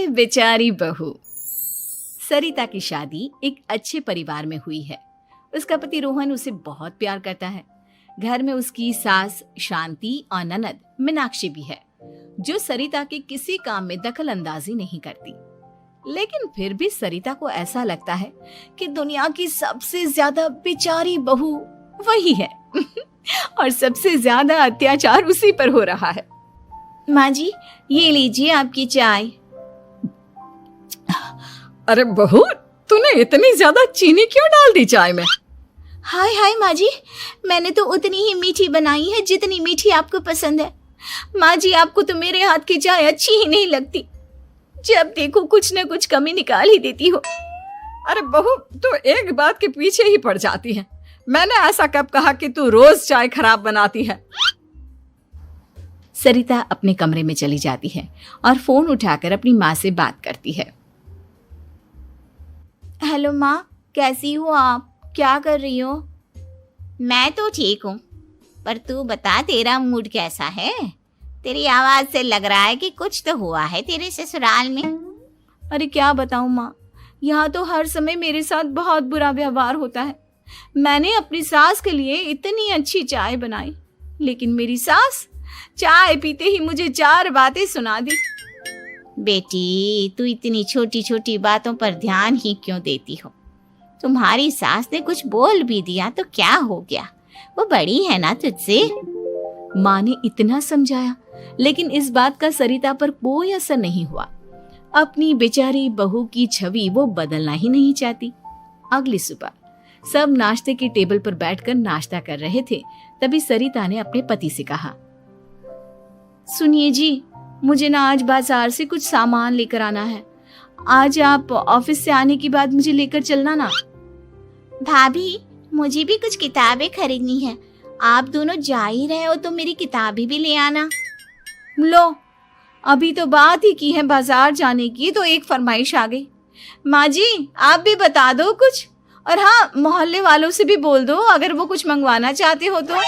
बेचारी बहू। सरिता की शादी एक अच्छे परिवार में हुई है। उसका पति रोहन उसे बहुत प्यार करता है। घर में उसकी सास शांति और ननद मीनाक्षी भी है, जो सरिता के किसी काम में दखल अंदाजी नहीं करती। लेकिन फिर भी सरिता को ऐसा लगता है कि दुनिया की सबसे ज्यादा बेचारी बहू वही है और सबसे ज्यादा अत्याचार उसी पर हो रहा है। माँ जी, ये लीजिए आपकी चाय। अरे बहू, तूने इतनी ज्यादा चीनी क्यों डाल दी चाय में? हाय हाय माँ जी, मैंने तो उतनी ही मीठी बनाई है जितनी मीठी आपको पसंद है। माँ जी, आपको तो मेरे हाथ की चाय अच्छी ही नहीं लगती। जब देखो कुछ न कुछ कमी निकाल ही देती हो। अरे बहू, तू एक बात के पीछे ही पड़ जाती है। मैंने ऐसा कब कहा कि तू रोज चाय खराब बनाती है? सरिता अपने कमरे में चली जाती है और फोन उठाकर अपनी माँ से बात करती है। हेलो माँ, कैसी हो आप? क्या कर रही हो? मैं तो ठीक हूँ, पर तू बता, तेरा मूड कैसा है? तेरी आवाज से लग रहा है कि कुछ तो हुआ है तेरे ससुराल में। अरे क्या बताऊँ माँ, यहाँ तो हर समय मेरे साथ बहुत बुरा व्यवहार होता है। मैंने अपनी सास के लिए इतनी अच्छी चाय बनाई, लेकिन मेरी सास चाय पीते ही मुझे 4 बातें सुना दी। बेटी, तू इतनी छोटी छोटी बातों पर ध्यान ही क्यों देती हो? तुम्हारी सास ने कुछ बोल भी दिया तो क्या हो गया, वो बड़ी है ना तुझसे। माँ ने इतना समझाया, लेकिन इस बात का सरिता पर कोई असर नहीं हुआ। अपनी बेचारी बहू की छवि वो बदलना ही नहीं चाहती। अगली सुबह सब नाश्ते की टेबल पर बैठकर नाश्ता कर रहे थे, तभी सरिता ने अपने पति से कहा, सुनिए जी, मुझे ना आज बाजार से कुछ सामान लेकर आना है। आज आप ऑफिस से आने के बाद मुझे लेकर चलना ना। भाभी, मुझे भी कुछ किताबें खरीदनी है। आप दोनों जा ही रहे हो तो मेरी किताबें भी ले आना। लो, अभी तो बात ही की है बाजार जाने की, तो एक फरमाइश आ गई। माँ जी, आप भी बता दो कुछ, और हाँ, मोहल्ले वालों से भी बोल दो अगर वो कुछ मंगवाना चाहते हो तो।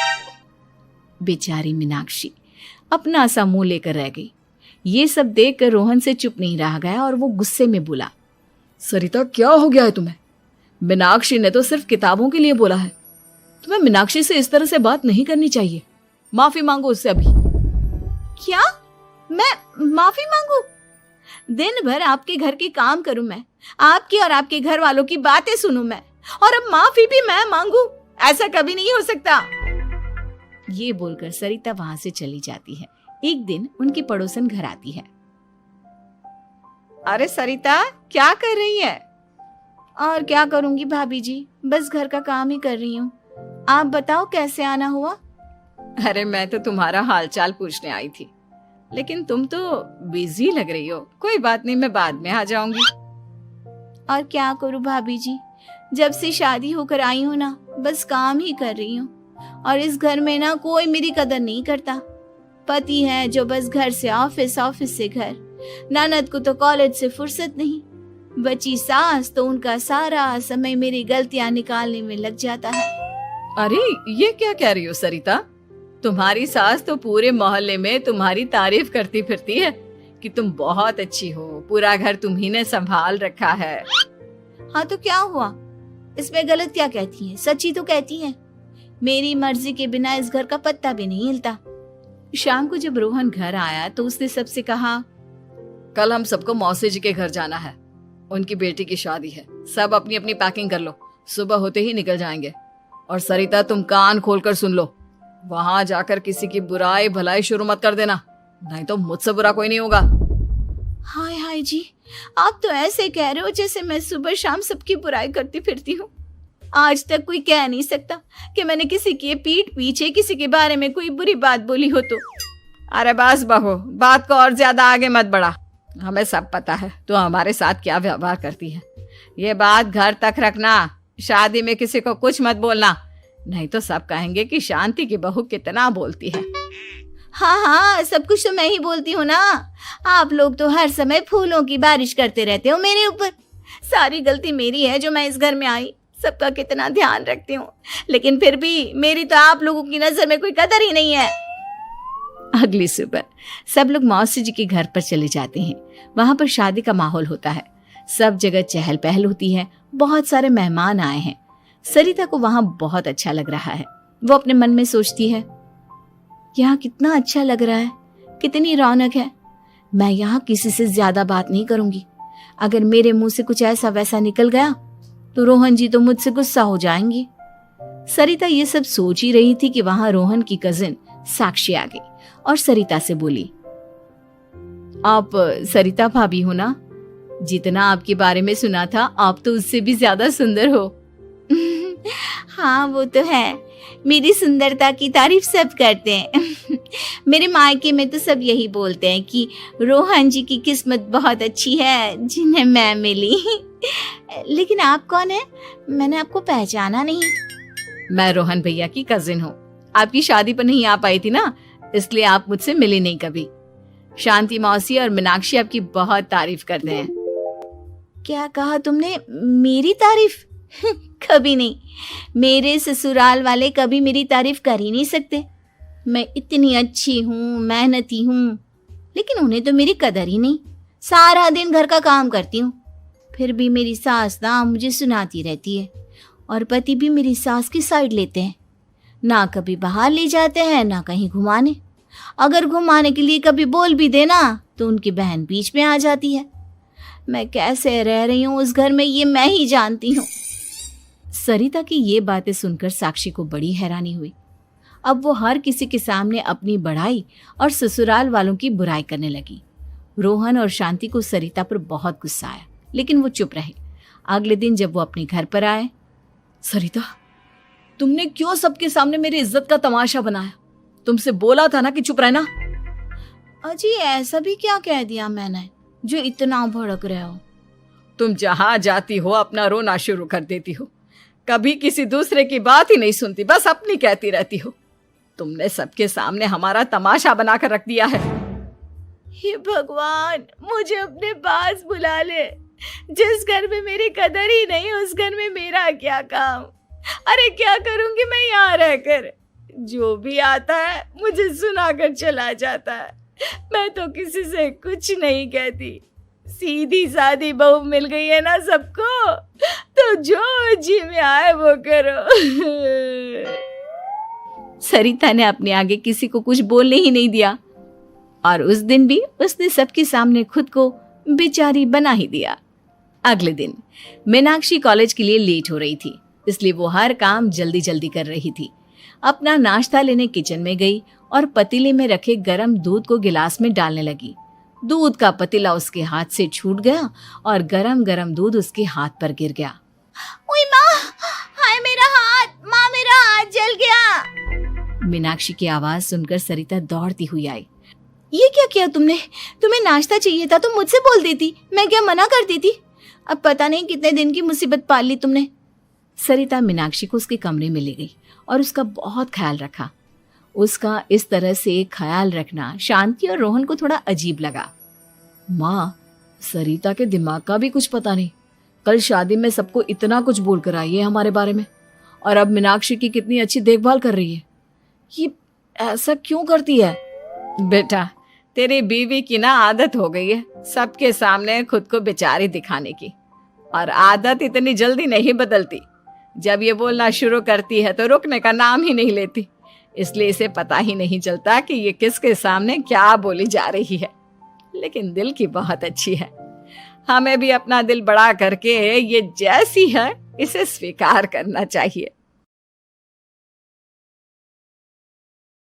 बेचारी मीनाक्षी अपना सा मुंह लेकर रह गई। ये सब देखकर रोहन से चुप नहीं रह गया और वो गुस्से में बोला, सरिता, क्या हो गया है तुम्हें? मीनाक्षी ने तो सिर्फ किताबों के लिए बोला है। तुम्हें मीनाक्षी से इस तरह से बात नहीं करनी चाहिए। माफी मांगो उससे अभी। क्या? मैं माफी मांगू? दिन भर आपके घर के काम करूं मैं, आपकी और आपके घर वालों की बातें सुनूं मैं, और अब माफी भी मैं मांगू? ऐसा कभी नहीं हो सकता। ये बोलकर सरिता वहां से चली जाती है। एक दिन उनकी पड़ोसन घर आती है। अरे सरिता, क्या कर रही है? और क्या करूंगी भाभी जी, बस घर का काम ही कर रही हूँ। आप बताओ कैसे आना हुआ? अरे मैं तो तुम्हारा हालचाल पूछने आई थी, लेकिन तुम तो बिजी लग रही हो। कोई बात नहीं, मैं बाद में आ जाऊंगी। और क्या करूं भाभी जी, जब से शादी होकर आई हूँ ना, बस काम ही कर रही हूँ। और इस घर में ना कोई मेरी कदर नहीं करता। पति है जो बस घर से ऑफिस, ऑफिस से घर। ननद को तो कॉलेज से फुर्सत नहीं। बची सास तो उनका सारा समय मेरी गलतियां निकालने में लग जाता है। अरे ये क्या कह रही हो सरिता? तुम्हारी सास तो पूरे मोहल्ले में तुम्हारी तारीफ करती फिरती है कि तुम बहुत अच्छी हो, पूरा घर तुम्ही ने संभाल रखा है। हाँ तो क्या हुआ, इसमें गलत क्या कहती है? सच्ची तो कहती है। मेरी मर्जी के बिना इस घर का पत्ता भी नहीं हिलता। शाम को जब रोहन घर आया तो उसने सबसे कहा, कल हम सबको मौसी जी के घर जाना है। उनकी बेटी की शादी है। सब अपनी अपनी पैकिंग कर लो, सुबह होते ही निकल जाएंगे। और सरिता, तुम कान खोलकर सुन लो, वहां जाकर किसी की बुराई भलाई शुरू मत कर देना, नहीं तो मुझसे बुरा कोई नहीं होगा। हाय हाय जी, आप तो ऐसे कह रहे हो जैसे मैं सुबह शाम सबकी बुराई करती फिरती हूँ। आज तक कोई कह नहीं सकता कि मैंने किसी की पीठ पीछे किसी के बारे में कोई बुरी बात बोली हो तो। अरे बस बहू, बात को और ज्यादा आगे मत बढ़ा। हमें सब पता है तू हमारे साथ क्या व्यवहार करती है। ये बात घर तक रखना, शादी में किसी को कुछ मत बोलना, नहीं तो सब कहेंगे कि शांति की बहू कितना बोलती है। हाँ हाँ, सब कुछ तो मैं ही बोलती हूँ ना। आप लोग तो हर समय फूलों की बारिश करते रहते हो मेरे ऊपर। सारी गलती मेरी है जो मैं इस घर में आई। सबका कितना ध्यान रखती हूँ, लेकिन फिर भी मेरी तो आप लोगों की नजर में कोई कदर ही नहीं है। अगली सुबह सब लोग मौसी जी के घर पर चले जाते हैं। वहां पर शादी का माहौल होता है, सब जगह चहल पहल होती है, बहुत सारे मेहमान आए हैं। सरिता को वहां बहुत अच्छा लग रहा है। वो अपने मन में सोचती है, यहाँ कितना अच्छा लग रहा है, कितनी रौनक है। मैं यहाँ किसी से ज्यादा बात नहीं करूंगी। अगर मेरे मुंह से कुछ ऐसा वैसा निकल गया तो रोहन जी तो मुझसे गुस्सा हो जाएंगी। सरिता ये सब सोच ही रही थी कि वहां रोहन की कजिन साक्षी आ गई और सरिता से बोली, आप सरिता भाभी हो ना? जितना आपके बारे में सुना था आप तो उससे भी ज्यादा सुंदर हो। हाँ वो तो है, मेरी सुंदरता की तारीफ सब करते हैं। मेरे मायके में तो सब यही बोलते हैं कि रोहन जी की किस्मत बहुत अच्छी है जिन्हें मैं मिली। लेकिन आप कौन है? मैंने आपको पहचाना नहीं। मैं रोहन भैया की कजिन हूँ। आपकी शादी पर नहीं आ पाई थी ना, इसलिए आप मुझसे मिली नहीं कभी। शांति मौसी और मीनाक्षी आपकी बहुत तारीफ करते हैं। क्या कहा तुमने? मेरी तारीफ? कभी नहीं। मेरे ससुराल वाले कभी मेरी तारीफ कर ही नहीं सकते। मैं इतनी अच्छी हूँ, मेहनती हूँ, लेकिन उन्हें तो मेरी कदर ही नहीं। सारा दिन घर का काम करती हूँ, फिर भी मेरी सास ना मुझे सुनाती रहती है और पति भी मेरी सास की साइड लेते हैं। ना कभी बाहर ले जाते हैं ना कहीं घुमाने। अगर घुमाने के लिए कभी बोल भी देना तो उनकी बहन बीच में आ जाती है। मैं कैसे रह रही हूँ उस घर में ये मैं ही जानती हूँ। सरिता की ये बातें सुनकर साक्षी को बड़ी हैरानी हुई। अब वो हर किसी के सामने अपनी बड़ाई और ससुराल वालों की बुराई करने लगी। रोहन और शांति को सरिता पर बहुत गुस्सा आया, लेकिन वो चुप रहे। अगले दिन जब वो अपने घर पर आए, सरिता, तुमने क्यों सबके सामने मेरी इज्जत का तमाशा बनाया? तुमसे बोला था ना कि चुप रहना। अजी ऐसा भी क्या कह दिया मैंने जो इतना भड़क रहे हो? तुम जहां जाती हो अपना रोना शुरू कर देती हो, कभी किसी दूसरे की बात ही नहीं सुनती, बस अपनी कहती रहती हो। तुमने सबके सामने हमारा तमाशा बनाकर रख दिया है। हे भगवान, मुझे अपने पास बुला ले। जिस घर में मेरी कदर ही नहीं उस घर में मेरा क्या काम? अरे क्या करूंगी मैं यहाँ रहकर? जो भी आता है मुझे सुनाकर चला जाता है। मैं तो किसी से कुछ नहीं कहती। सीधी सादी बहू मिल गई है ना सबको, तो जो जी में आए वो करो। सरिता ने अपने आगे किसी को कुछ बोलने ही नहीं दिया और उस दिन भी उसने सबके सामने खुद को बेचारी बना ही दिया। अगले दिन मीनाक्षी कॉलेज के लिए लेट हो रही थी, इसलिए वो हर काम जल्दी जल्दी कर रही थी। अपना नाश्ता लेने किचन में गई और पतीले में रखे गरम दूध को गिलास में डालने लगी। दूध का पतीला उसके हाथ से छूट गया और गरम गरम दूध उसके हाथ पर गिर गया। ओए माँ, हाय मेरा हाथ, माँ मेरा हाथ जल गया। मीनाक्षी की आवाज सुनकर सरिता दौड़ती हुई आई। ये क्या किया तुमने? तुम्हें नाश्ता चाहिए था तो मुझसे बोल देती, मैं क्या मना करती थी? अब पता नहीं कितने दिन की मुसीबत पाल ली तुमने। सरिता मीनाक्षी को उसके कमरे में ले गई और उसका बहुत ख्याल रखा। उसका इस तरह से ख्याल रखना शांति और रोहन को थोड़ा अजीब लगा। माँ, सरिता के दिमाग का भी कुछ पता नहीं। कल शादी में सबको इतना कुछ बोल कर आई है हमारे बारे में, और अब मीनाक्षी की कितनी अच्छी देखभाल कर रही है। ये ऐसा क्यों करती है? बेटा, तेरी बीवी की ना आदत हो गई है सबके सामने खुद को बेचारी दिखाने की, और आदत इतनी जल्दी नहीं बदलती। जब ये बोलना शुरू करती है तो रुकने का नाम ही नहीं लेती, इसलिए इसे पता ही नहीं चलता कि ये किसके सामने क्या बोली जा रही है। लेकिन दिल की बहुत अच्छी है। हमें भी अपना दिल बड़ा करके ये जैसी है इसे स्वीकार करना चाहिए।